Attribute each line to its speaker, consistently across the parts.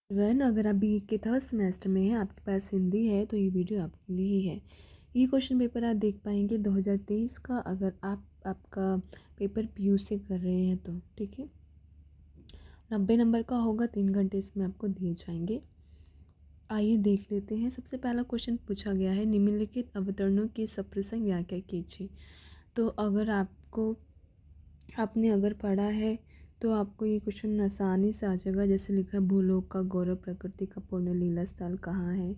Speaker 1: Van अगर आप B के थर्ड सेमेस्टर में हैं, आपके पास हिंदी है, तो ये वीडियो आपके लिए ही है। ये क्वेश्चन पेपर आप देख पाएंगे 2023 का, अगर आपका पेपर पीयू से कर रहे हैं तो ठीक है। 90 नंबर का होगा, 3 घंटे इसमें आपको दिए जाएंगे। आइए देख लेते हैं। सबसे पहला क्वेश्चन पूछा गया है, निम्नलिखित अवतरणों की सप्रसंग व्याख्या कीजिए। तो अगर आपने अगर पढ़ा है तो आपको ये क्वेश्चन आसानी से आ जाएगा। जैसे लिखा है, भूलोक का गौरव प्रकृति का पूर्ण लीला स्थल कहाँ है,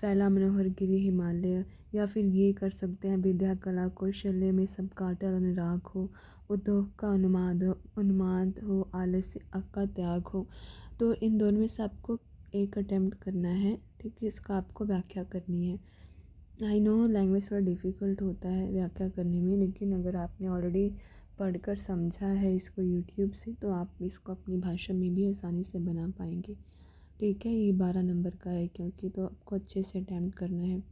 Speaker 1: फैला मनोहर गिरी हिमालय। या फिर ये कर सकते हैं, विद्या कला कौशल्य में सबका अटल अनुराग हो, उद्योग का उन्माद हो, आलस्य का त्याग हो। तो इन दोनों में से आपको एक अटेम्प्ट करना है, ठीक है। इसका आपको व्याख्या करनी है। आई नो लैंग्वेज थोड़ा डिफ़िकल्ट होता है व्याख्या करने में, लेकिन अगर आपने ऑलरेडी पढ़कर समझा है इसको यूट्यूब से, तो आप इसको अपनी भाषा में भी आसानी से बना पाएंगे, ठीक है। ये 12 नंबर का है क्योंकि, तो आपको अच्छे से अटैम्प्ट करना है।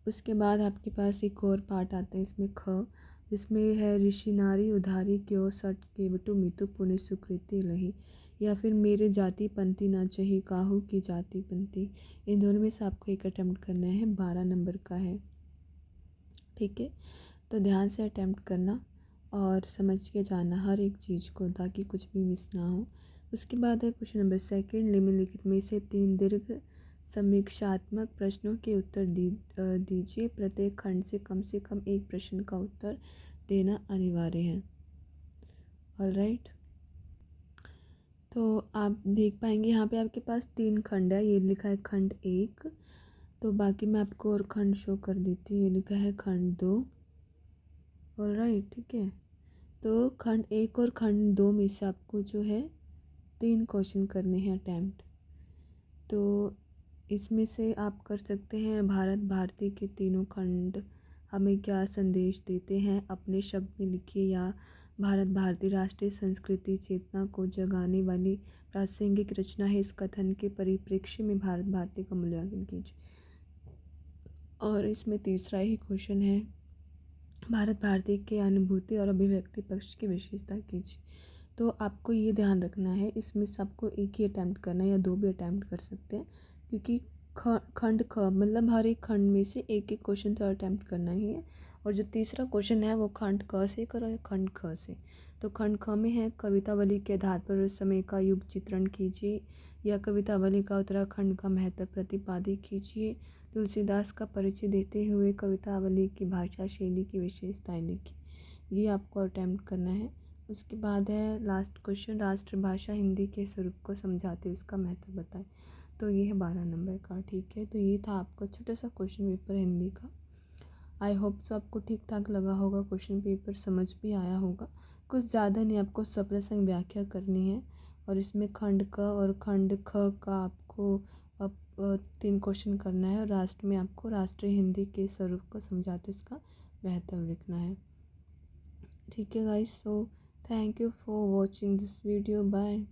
Speaker 1: उसके बाद आपके पास एक और पार्ट आता है इसमें ख, इसमें है ऋषि नारी उधारी क्यों सट केवटु मितु पुण्य सुकृति लही। या फिर मेरे जाति पंथी ना चही काहू की जाति पंथी। इन दोनों में से आपको एक अटैम्प्ट करना है, 12 नंबर का है, ठीक है। तो ध्यान से अटैम्प्ट करना और समझ के जाना हर एक चीज़ को, ताकि कुछ भी मिस ना हो। उसके बाद है क्वेश्चन नंबर सेकंड, निम्नलिखित में से 3 दीर्घ समीक्षात्मक प्रश्नों के उत्तर दीजिए। प्रत्येक खंड से कम एक प्रश्न का उत्तर देना अनिवार्य है। ऑलराइट, तो आप देख पाएंगे यहाँ पे आपके पास 3 खंड है। ये लिखा है खंड 1, तो बाकी मैं आपको और खंड शो कर देती हूँ। ये लिखा है खंड 2। ऑलराइट, ठीक है। तो खंड 1 और खंड 2 में से आपको जो है 3 क्वेश्चन करने हैं अटैम्प्ट। तो इसमें से आप कर सकते हैं, भारत भारती के तीनों खंड हमें क्या संदेश देते हैं, अपने शब्द में लिखिए। या भारत भारती राष्ट्रीय संस्कृति चेतना को जगाने वाली प्रासंगिक रचना है, इस कथन के परिप्रेक्ष्य में भारत भारती का मूल्यांकन कीजिए। और इसमें तीसरा ही क्वेश्चन है, भारत भारती के अनुभूति और अभिव्यक्ति पक्ष की विशेषता कीजिए। तो आपको ये ध्यान रखना है, इसमें से आपको एक ही अटैम्प्ट करना है या 2 भी अटैम्प्ट कर सकते हैं, क्योंकि खंड ख मतलब हर एक खंड में से एक एक क्वेश्चन तो अटैम्प्ट करना ही है। और जो तीसरा क्वेश्चन है वो खंड क से करो या खंड ख से। तो खंड ख में है, कवितावली के आधार पर उस समय का युग चित्रण कीजिए, या कवितावली का उत्तराखंड का महत्व प्रतिपादित कीजिए। तुलसीदास का परिचय देते हुए कवितावली की भाषा शैली की विशेषताएं लिखी। ये आपको अटैम्प्ट करना है। उसके बाद है लास्ट क्वेश्चन, राष्ट्रभाषा हिंदी के स्वरूप को समझाते इसका महत्व बताएं। तो ये है 12 नंबर का, ठीक है। तो ये था आपका छोटा सा क्वेश्चन पेपर हिंदी का। आई होप सो आपको ठीक ठाक लगा होगा, क्वेश्चन पेपर समझ भी आया होगा। कुछ ज़्यादा नहीं, आपको सप्रसंग व्याख्या करनी है। और इसमें खंड क और खंड ख का आपको अब 3 क्वेश्चन करना है। और राष्ट्र में आपको राष्ट्रीय हिंदी के स्वरूप को समझाते इसका महत्व लिखना है, ठीक है guys. So thank you for watching this video, bye.